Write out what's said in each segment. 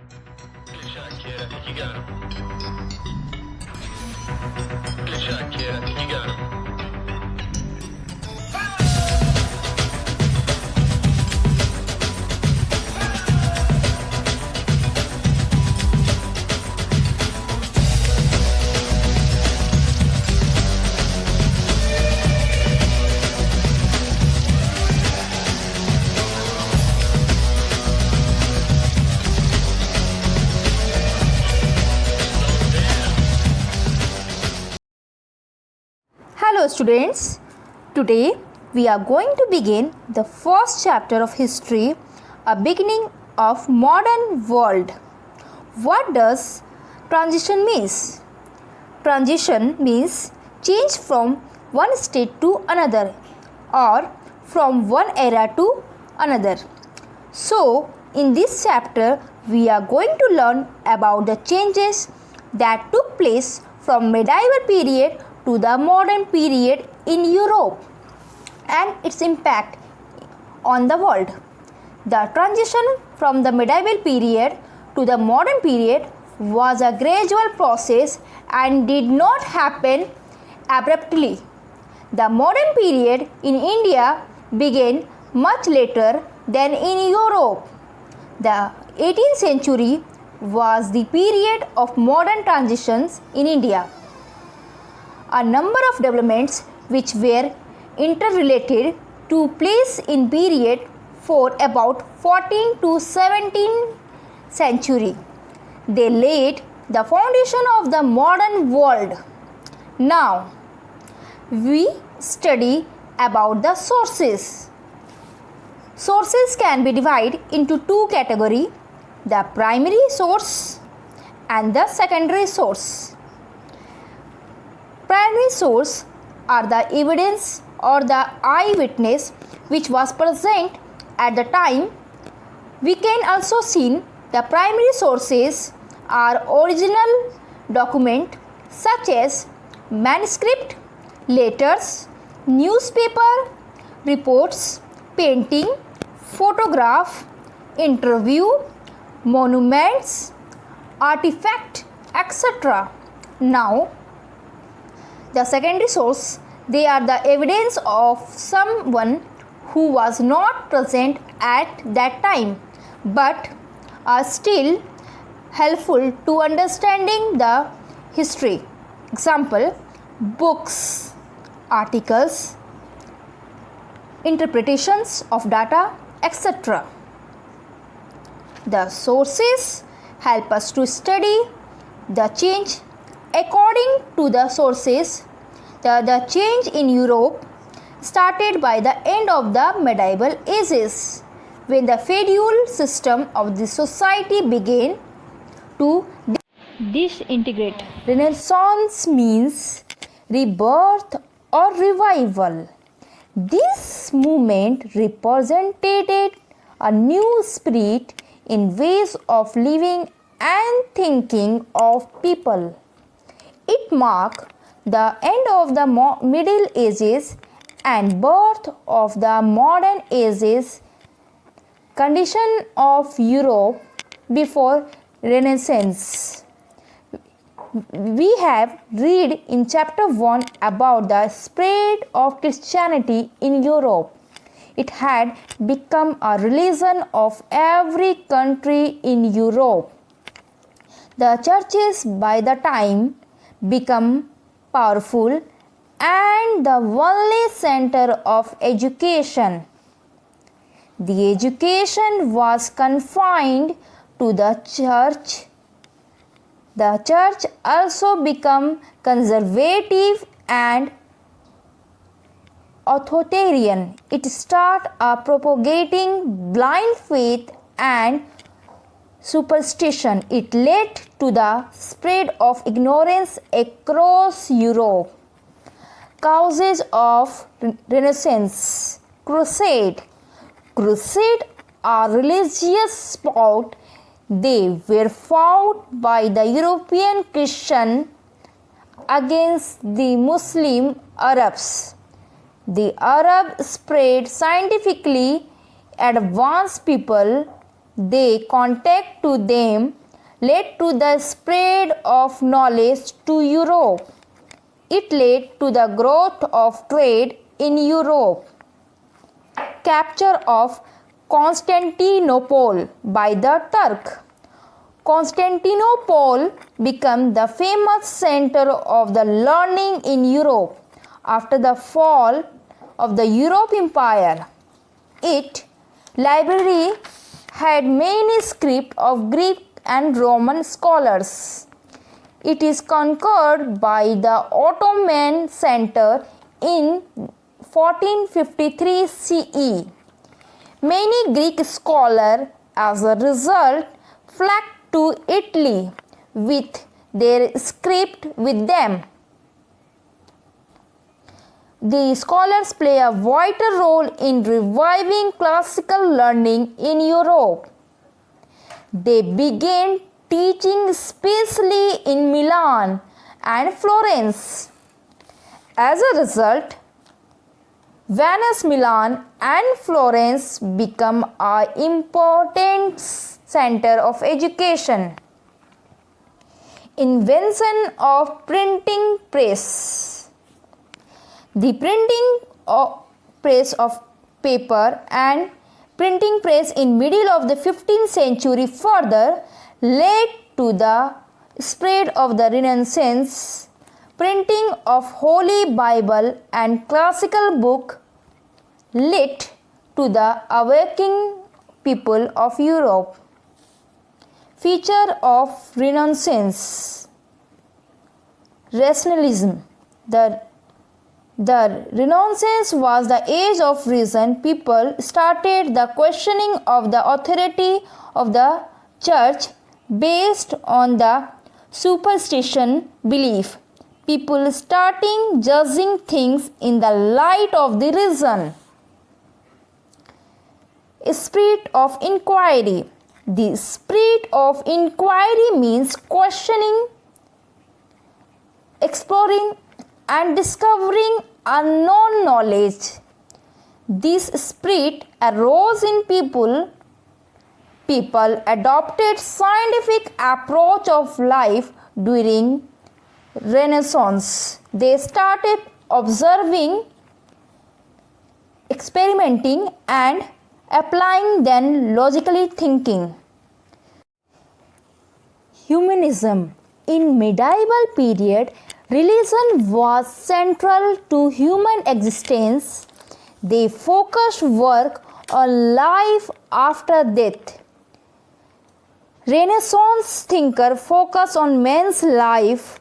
Good shot, kid. I think you got him. Good shot, kid. I think you got him. Hello students, today we are going to begin the first chapter of history, a beginning of modern world. What does transition means? Transition means change from one state to another or from one era to another. So, in this chapter we are going to learn about the changes that took place from medieval period to the modern period in Europe and its impact on the world. The transition from the medieval period to the modern period was a gradual process and did not happen abruptly. The modern period in India began much later than in Europe. The 18th century was the period of modern transitions in India. A number of developments which were interrelated took place in period for about 14th to 17th century. They laid the foundation of the modern world. Now, we study about the sources. Sources can be divided into two categories, the primary source and the secondary source. Primary source are the evidence or the eyewitness which was present at the time. We can also see the primary sources are original document such as manuscript, letters, newspaper, reports, painting, photograph, interview, monuments, artifact, etc. Now, the secondary source, they are the evidence of someone who was not present at that time but are still helpful to understanding the history. Example, books, articles, interpretations of data, etc. The sources help us to study the change. According to the sources, the change in Europe started by the end of the medieval ages, when the feudal system of the society began to disintegrate. Renaissance means rebirth or revival. This movement represented a new spirit in ways of living and thinking of people. It marked the end of the Middle Ages and birth of the modern ages. Condition of Europe before Renaissance. We have read in chapter 1 about the spread of Christianity in Europe. It had become a religion of every country in Europe. The churches by the time become powerful and the only center of education. The education was confined to the church. The church also became conservative and authoritarian. It started propagating blind faith and superstition. It led to the spread of ignorance across Europe. Causes of Renaissance. Crusade. Crusades are religious sport. They were fought by the European Christian against the Muslim Arabs. The Arab spread scientifically advanced people Their contact to them led to the spread of knowledge to Europe. It led to the growth of trade in Europe. Capture of Constantinople by the Turk. Constantinople became the famous center of the learning in Europe after the fall of the European Empire. Its library had manuscripts of Greek and Roman scholars. It is conquered by the Ottoman center in 1453 CE. Many Greek scholars, as a result, flocked to Italy with their script with them. The scholars play a vital role in reviving classical learning in Europe. They began teaching especially in Milan and Florence. As a result, Venice, Milan, and Florence become an important center of education. Invention of printing press. The printing press of paper and printing press in middle of the 15th century further led to the spread of the Renaissance. Printing of Holy Bible and classical book led to the awakening people of Europe. Feature of Renaissance. Rationalism. The Renaissance was the age of reason. People started the questioning of the authority of the church based on the superstition belief. People starting judging things in the light of the reason. Spirit of inquiry. The spirit of inquiry means questioning, exploring, and discovering unknown knowledge. This spirit arose in people. People adopted scientific approach of life during Renaissance. They started observing, experimenting, and applying, then logically thinking. Humanism. In medieval period, religion was central to human existence. They focused work on life after death. Renaissance thinkers focused on man's life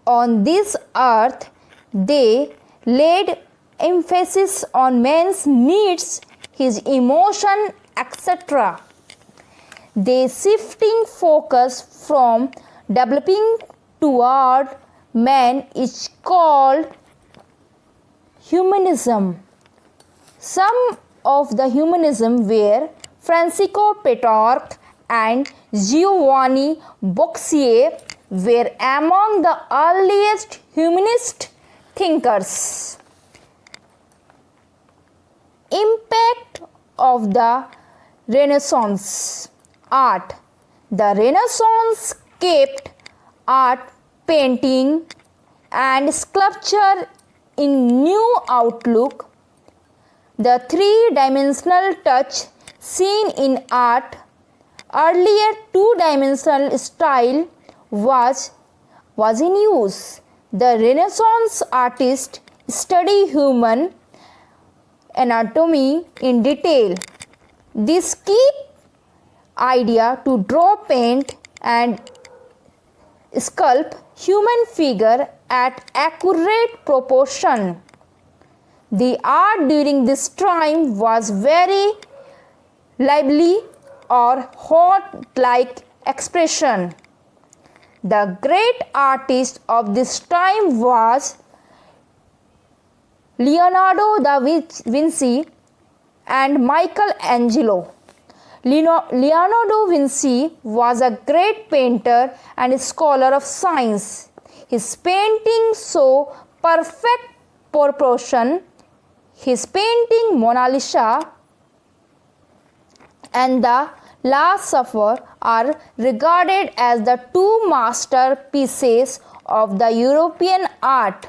on this earth. They laid emphasis on man's needs, his emotion, etc. They shifting focus from developing toward man is called humanism. Some of the humanism were Francisco Petrarch and Giovanni Boccace were among the earliest humanist thinkers. Impact of the Renaissance. Art. The Renaissance kept art, painting, and sculpture in new outlook. The three-dimensional touch seen in art, earlier two-dimensional style was in use. The Renaissance artists study human anatomy in detail. This key idea to draw, paint, and sculpt human figure at accurate proportion. The art during this time was very lively or hot-like expression. The great artist of this time was Leonardo da Vinci and Michelangelo. Leonardo da Vinci was a great painter and scholar of science. His paintings show perfect proportion. His painting Mona Lisa and the Last Supper are regarded as the two masterpieces of the European art.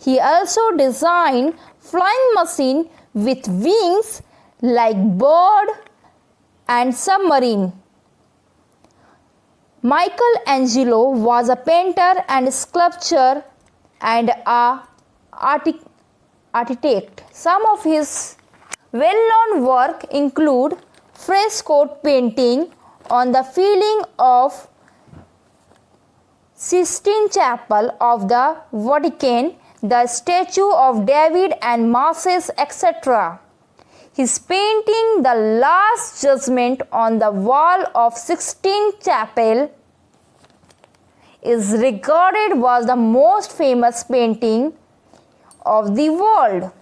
He also designed flying machines with wings like bird and submarine. Michelangelo was a painter and sculptor and an architect. Some of his well-known work include fresco painting on the ceiling of Sistine Chapel of the Vatican, the statue of David and Moses, etc. His painting The Last Judgment on the wall of Sistine Chapel is regarded was the most famous painting of the world.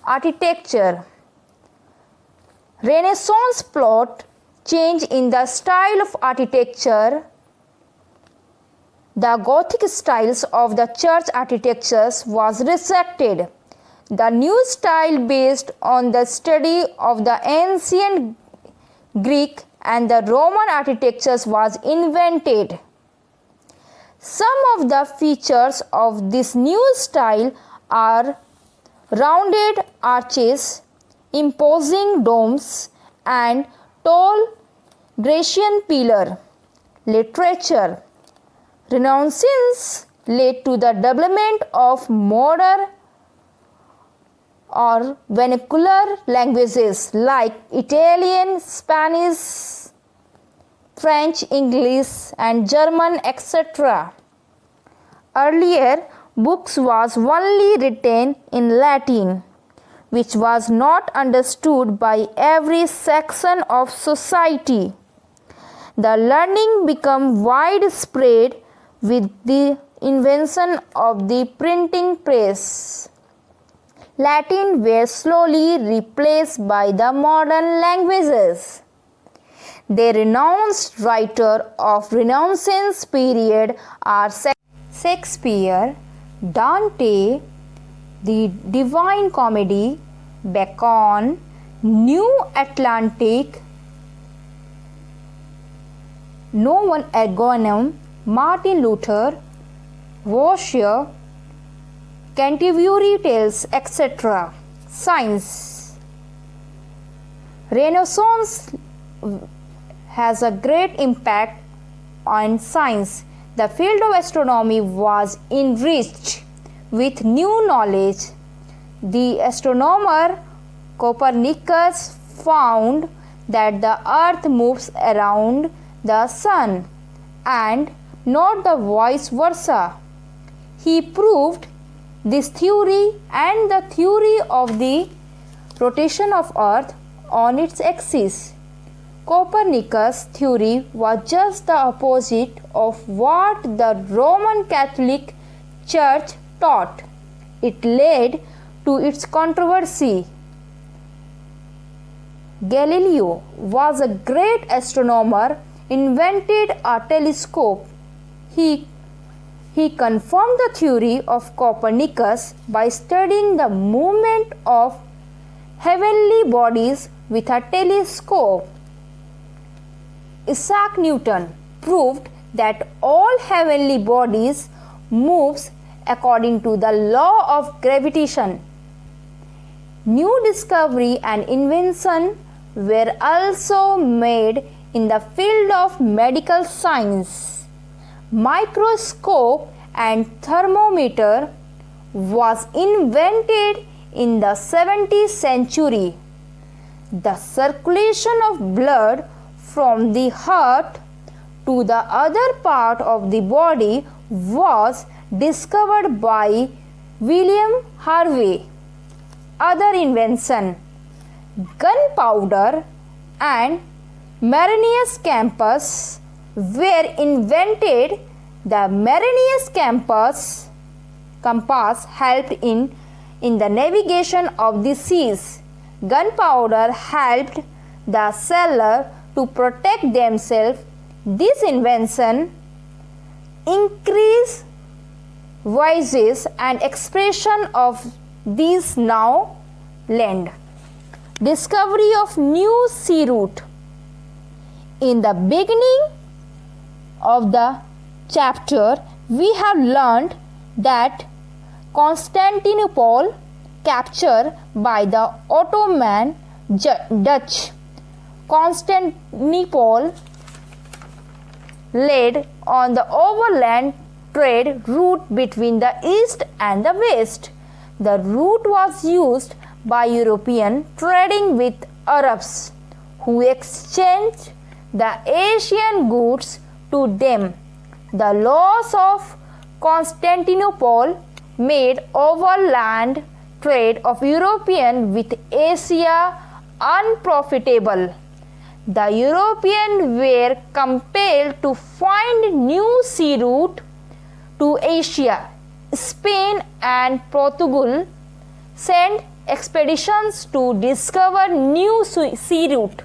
Architecture. Renaissance plot change in the style of architecture. The Gothic styles of the church architectures was rejected. The new style based on the study of the ancient Greek and the Roman architectures was invented. Some of the features of this new style are rounded arches, imposing domes, and tall Grecian pillar. Literature. Renaissance led to the development of modern or vernacular languages like Italian, Spanish, French, English, and German, etc. Earlier, books was only written in Latin, which was not understood by every section of society. The learning became widespread with the invention of the printing press. Latin were slowly replaced by the modern languages. The renowned writers of Renaissance period are Shakespeare, Dante, the Divine Comedy, Bacon, New Atlantic, Novan Ergonum, Martin Luther, Voltaire, Canterbury Tales, etc. Science. Renaissance has a great impact on science. The field of astronomy was enriched with new knowledge. The astronomer Copernicus found that the earth moves around the sun and not the vice versa. He proved this theory and the theory of the rotation of earth on its axis. Copernicus' theory was just the opposite of what the Roman Catholic Church taught. It led to its controversy. Galileo was a great astronomer, invented a telescope. He confirmed the theory of Copernicus by studying the movement of heavenly bodies with a telescope. Isaac Newton proved that all heavenly bodies moves according to the law of gravitation. New discovery and invention were also made in the field of medical science. Microscope and thermometer was invented in the 17th century. The circulation of blood from the heart to the other part of the body was discovered by William Harvey. Other invention. Gunpowder and Marineus compass were invented. The Marineus compass helped in the navigation of the seas. Gunpowder helped the sailor to protect themselves. This invention increased voyages and expression of these now land. Discovery of new sea route. In the beginning of the chapter, we have learned that Constantinople captured by the Ottoman Dutch. Constantinople led on the overland trade route between the east and the west. The route was used by Europeans trading with Arabs, who exchanged the Asian goods to them. The loss of Constantinople made overland trade of Europeans with Asia unprofitable. The Europeans were compelled to find new sea route to Asia. Spain and Portugal sent expeditions to discover new sea route.